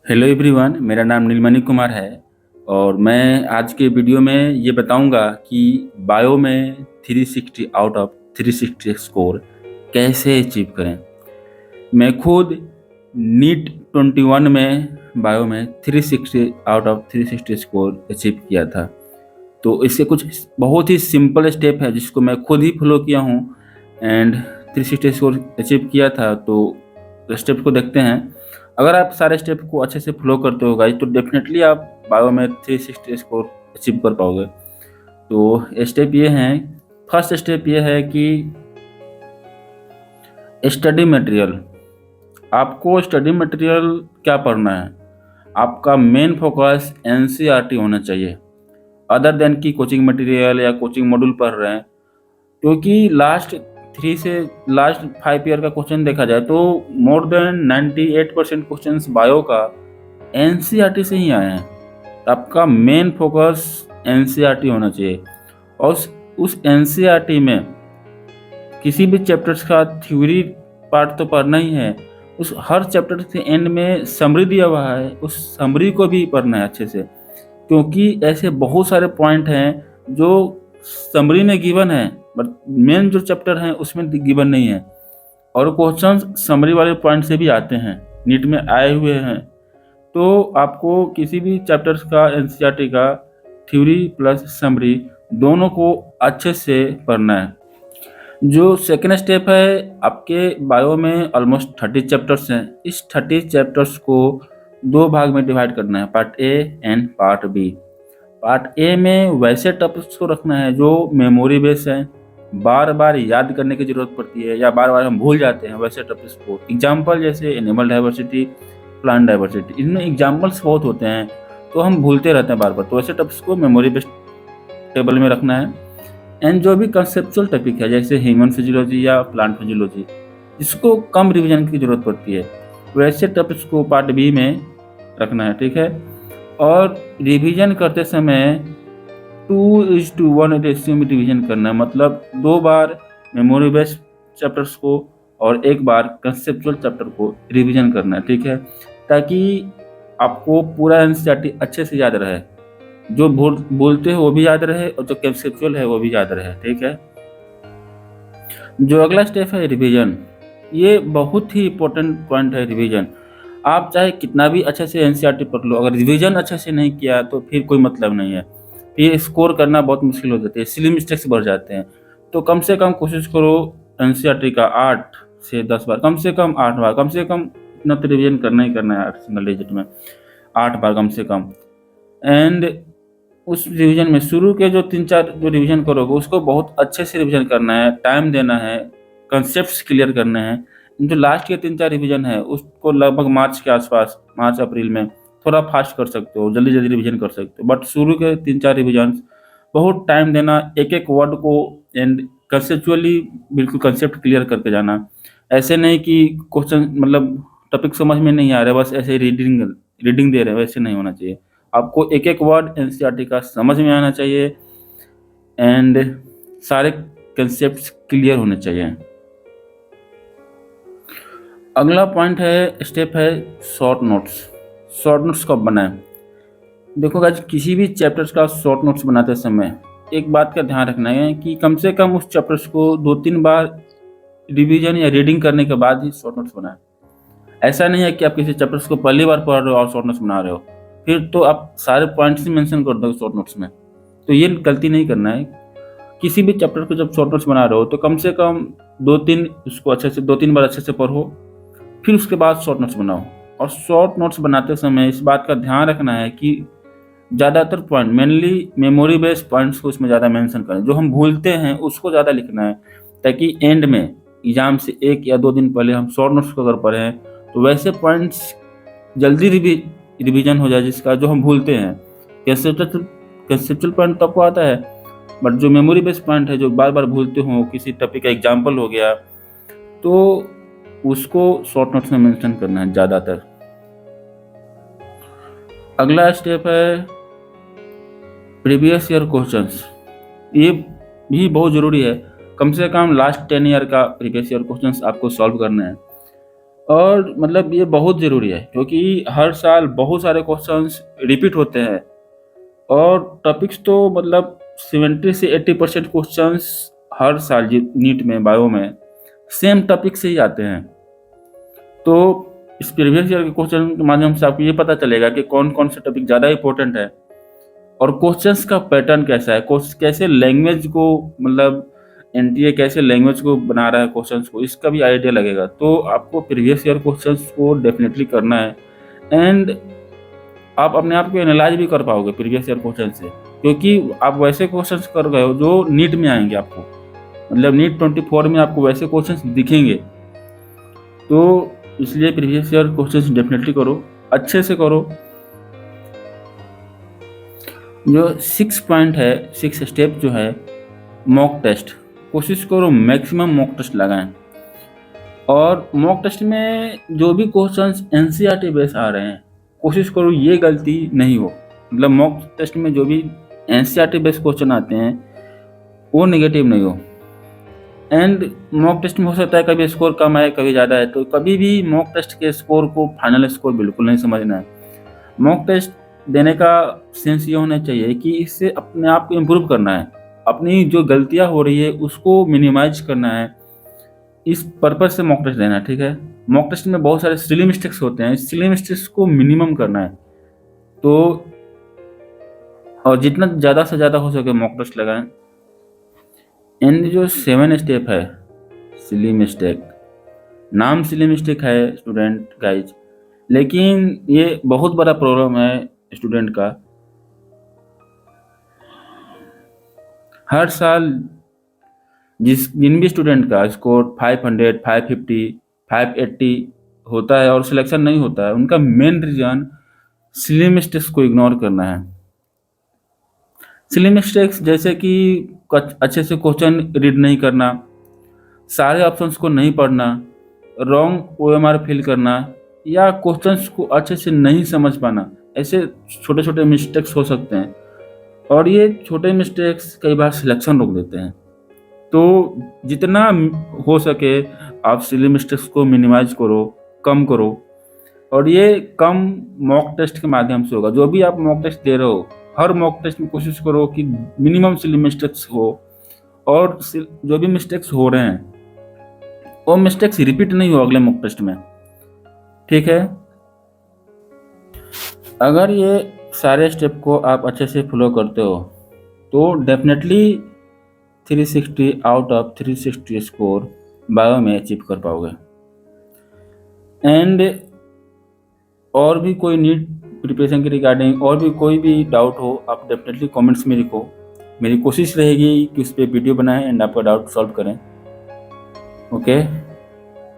Hello everyone, मेरा नाम नीलमणि कुमार है और मैं आज के वीडियो में ये बताऊंगा कि बायो में 360 आउट ऑफ 360 स्कोर कैसे अचीव करें। मैं खुद नीट 21 में बायो में 360 आउट ऑफ 360 स्कोर अचीव किया था। तो इसके कुछ बहुत ही सिंपल स्टेप है जिसको मैं खुद ही फॉलो किया हूँ एंड 360 स्कोर अचीव किया था। तो स्टेप को देखते हैं। अगर आप सारे स्टेप को अच्छे से फॉलो करते हो गाइस तो डेफिनेटली आप बायो में 360 स्कोर अचीव कर पाओगे। तो स्टेप ये हैं। फर्स्ट स्टेप ये है कि स्टडी मटेरियल। आपको स्टडी मटेरियल क्या पढ़ना है? आपका मेन फोकस एनसीईआरटी होना चाहिए अदर देन की कोचिंग मटेरियल या कोचिंग मॉड्यूल पढ़ रहे हैं, क्योंकि लास्ट 3 से लास्ट 5 ईयर का क्वेश्चन देखा जाए तो मोर देन 98% क्वेश्चंस बायो का एनसीईआरटी से ही आए हैं। तो आपका मेन फोकस एनसीईआरटी होना चाहिए और उस एनसीईआरटी में किसी भी चैप्टर्स का थ्योरी पार्ट तो पढ़ना ही है, उस हर चैप्टर के एंड में समरी दिया हुआ है, उस समरी को भी पढ़ना है अच्छे से, क्योंकि ऐसे बहुत सारे पॉइंट हैं जो समरी में गिवन है बट मेन जो चैप्टर है उसमें गिवन नहीं है और क्वेश्चन समरी वाले पॉइंट से भी आते हैं, नीट में आए हुए हैं। तो आपको किसी भी चैप्टर्स का एनसीईआरटी का थ्योरी प्लस समरी दोनों को अच्छे से पढ़ना है। जो सेकेंड स्टेप है, आपके बायो में ऑलमोस्ट 30 चैप्टर्स हैं। इस 30 चैप्टर्स को 2 भाग में डिवाइड करना है, part A and part B. Part A में वैसे टॉपिक्स को रखना है जो मेमोरी बेस है, बार बार याद करने की जरूरत पड़ती है या बार बार हम भूल जाते हैं वैसे टॉपिक्स को। एग्जाम्पल जैसे एनिमल डाइवर्सिटी, प्लांट डाइवर्सिटी, इनमें एग्जाम्पल्स बहुत होते हैं तो हम भूलते रहते हैं बार बार। तो वैसे टॉपिक्स को मेमोरी बेस्ड टेबल में रखना है। एंड जो भी कंसेप्चुअल टॉपिक है जैसे ह्यूमन फिजियोलॉजी या प्लांट फिजियोलॉजी, इसको कम रिवीजन की जरूरत पड़ती है, वैसे टॉपिक्स को पार्ट बी में रखना है, ठीक है। और रिवीजन करते समय 2:1 रेशियो में रिवीजन करना है, मतलब 2 बार मेमोरी बेस्ड चैप्टर्स को और 1 बार कंसेप्चुअल चैप्टर को रिवीजन करना है, ठीक है, ताकि आपको पूरा एनसीईआरटी अच्छे से याद रहे, जो बोलते हो वो भी याद रहे और जो कंसेप्चुअल है वो भी याद रहे, ठीक है। जो अगला स्टेप है रिवीजन, ये बहुत ही इंपॉर्टेंट पॉइंट है रिवीजन। आप चाहे कितना भी अच्छे से एनसीईआरटी पढ़ लो, अगर रिवीजन अच्छे से नहीं किया तो फिर कोई मतलब नहीं है, फिर स्कोर करना बहुत मुश्किल हो जाती है, सिली मिस्टेक्स बढ़ जाते हैं। तो कम से कम कोशिश करो एनसीईआरटी का 8 से 10 बार, कम से कम 8 बार, कम से कम इतना तो रिवीजन करना ही करना है, सिंगल डिजिट में 8 बार कम से कम। एंड उस रिवीजन में शुरू के जो 3-4 जो रिवीजन करोगे उसको बहुत अच्छे से रिवीजन करना है, टाइम देना है, कंसेप्ट्स क्लियर करने हैं। जो लास्ट के 3-4 रिवीजन है उसको लगभग मार्च के आसपास, मार्च अप्रैल में थोड़ा फास्ट कर सकते हो, जल्दी जल्दी रिवीजन कर सकते हो, बट शुरू के 3-4 रिवीजन बहुत टाइम देना, एक एक वर्ड को एंड कंसेप्चुअली बिल्कुल कंसेप्ट क्लियर करके जाना। ऐसे नहीं कि क्वेश्चन मतलब टॉपिक समझ में नहीं आ रहा है बस ऐसे रीडिंग दे रहे हैं, वैसे नहीं होना चाहिए। आपको एक एक वर्ड एनसीईआरटी का समझ में आना चाहिए एंड सारे कंसेप्ट्स क्लियर होने चाहिए। अगला पॉइंट है, स्टेप है शॉर्ट नोट्स। शॉर्ट नोट्स कब बनाएं? देखो गाइस, किसी भी चैप्टर्स का शॉर्ट नोट्स बनाते समय एक बात का ध्यान रखना है कि कम से कम उस चैप्टर्स को 2-3 बार रिवीजन या रीडिंग करने के बाद ही शॉर्ट नोट्स बनाएं। ऐसा नहीं है कि आप किसी चैप्टर्स को पहली बार पढ़ रहे हो और शॉर्ट नोट्स बना रहे हो, फिर तो आप सारे पॉइंट्स ही मेंशन कर दोगे शॉर्ट नोट्स में। तो ये गलती नहीं करना है। किसी भी चैप्टर को जब शॉर्ट नोट्स बना रहे हो तो कम से कम 2-3 उसको अच्छे से 2-3 बार अच्छे से पढ़ो, फिर उसके बाद शॉर्ट नोट्स बनाओ। और शॉर्ट नोट्स बनाते समय इस बात का ध्यान रखना है कि ज़्यादातर point, mainly memory based points को इसमें ज़्यादा मेंशन करें, जो हम भूलते हैं उसको ज़्यादा लिखना है, ताकि एंड में एग्जाम से 1 या 2 दिन पहले हम शॉर्ट नोट्स को अगर पढ़ें तो वैसे पॉइंट्स जल्दी रिवीजन हो जाए जिसका जो हम भूलते हैं। कंसेप्चुअल पॉइंट तो आपको आता है, बट जो मेमोरी बेस्ड पॉइंट है जो बार बार भूलते हो, किसी टॉपिक का एग्जाम्पल हो गया, तो उसको शॉर्ट नोट्स में मेंशन करना है ज़्यादातर। अगला स्टेप है प्रीवियस ईयर क्वेश्चंस। ये भी बहुत ज़रूरी है, कम से कम लास्ट 10 ईयर का प्रीवियस ईयर क्वेश्चंस आपको सॉल्व करना है। और मतलब ये बहुत ज़रूरी है क्योंकि हर साल बहुत सारे क्वेश्चंस रिपीट होते हैं और टॉपिक्स तो मतलब 70 से 80% क्वेश्चंस हर साल नीट में बायो में सेम टॉपिक से ही आते हैं। तो इस प्रीवियस ईयर के क्वेश्चन के माध्यम से आपको ये पता चलेगा कि कौन कौन से टॉपिक ज़्यादा इंपॉर्टेंट है और क्वेश्चंस का पैटर्न कैसा है, कैसे लैंग्वेज को मतलब एनटीए कैसे लैंग्वेज को बना रहा है क्वेश्चंस को, इसका भी आइडिया लगेगा। तो आपको प्रीवियस ईयर क्वेश्चंस को डेफिनेटली करना है एंड आप अपने आप को एनालाइज भी कर पाओगे प्रीवियस ईयर क्वेश्चन से, क्योंकि आप वैसे क्वेश्चंस कर गए हो जो नीट में आएंगे आपको, मतलब नीट 24 में आपको वैसे क्वेश्चंस दिखेंगे। तो इसलिए प्रीवियस ईयर क्वेश्चंस डेफिनेटली करो, अच्छे से करो। जो 6 पॉइंट है, 6 स्टेप जो है मॉक टेस्ट, कोशिश करो मैक्सिमम मॉक टेस्ट लगाएं। और मॉक टेस्ट में जो भी क्वेश्चंस एनसीईआरटी बेस आ रहे हैं, कोशिश करो ये गलती नहीं हो, मतलब मॉक टेस्ट में जो भी एनसीईआरटी बेस क्वेश्चन आते हैं वो नेगेटिव नहीं हो। एंड मॉक टेस्ट में हो सकता है कभी स्कोर कम आए कभी ज़्यादा है, तो कभी भी मॉक टेस्ट के स्कोर को फाइनल स्कोर बिल्कुल नहीं समझना है। मॉक टेस्ट देने का सेंस ये होना चाहिए कि इससे अपने आप को इम्प्रूव करना है, अपनी जो गलतियाँ हो रही है उसको मिनिमाइज करना है, इस पर्पज़ से मॉक टेस्ट देना है। ठीक है, मॉक टेस्ट में बहुत सारे सिली मिस्टेक्स होते हैं, सिली मिस्टेक्स को मिनिमम करना है। तो और जितना ज़्यादा से ज़्यादा हो सके मॉक टेस्ट लगाएं। एंड जो 7 स्टेप है सिली मिस्टेक, नाम सिली मिस्टेक है स्टूडेंट गाइज, लेकिन ये बहुत बड़ा प्रॉब्लम है स्टूडेंट का। हर साल जिन भी स्टूडेंट का स्कोर 500, 550, 580 होता है और सिलेक्शन नहीं होता है, उनका मेन रीज़न सिली मिस्टेक्स को इग्नोर करना है। सिली मिस्टेक्स जैसे कि अच्छे से क्वेश्चन रीड नहीं करना, सारे ऑप्शंस को नहीं पढ़ना, रॉन्ग ओएमआर फिल करना या क्वेश्चंस को अच्छे से नहीं समझ पाना, ऐसे छोटे छोटे मिस्टेक्स हो सकते हैं और ये छोटे मिस्टेक्स कई बार सिलेक्शन रोक देते हैं। तो जितना हो सके आप सिली मिस्टेक्स को मिनिमाइज करो, कम करो, और ये कम मॉक टेस्ट के माध्यम से होगा। जो भी आप मॉक टेस्ट दे रहे हो, हर मॉक टेस्ट में कोशिश करो कि मिनिमम सिली मिस्टेक्स हो और जो भी मिस्टेक्स हो रहे हैं वो मिस्टेक्स रिपीट नहीं हो अगले मॉक टेस्ट में। ठीक है, अगर ये सारे स्टेप को आप अच्छे से फॉलो करते हो तो definitely 360 out of 360 score bio में अचीव कर पाओगे। एंड और भी कोई नीट प्रिपरेशन के रिगार्डिंग और भी कोई भी डाउट हो, आप डेफिनेटली कमेंट्स में लिखो। मेरी कोशिश रहेगी कि उस पर वीडियो बनाएं एंड आपका डाउट सॉल्व करें। ओके।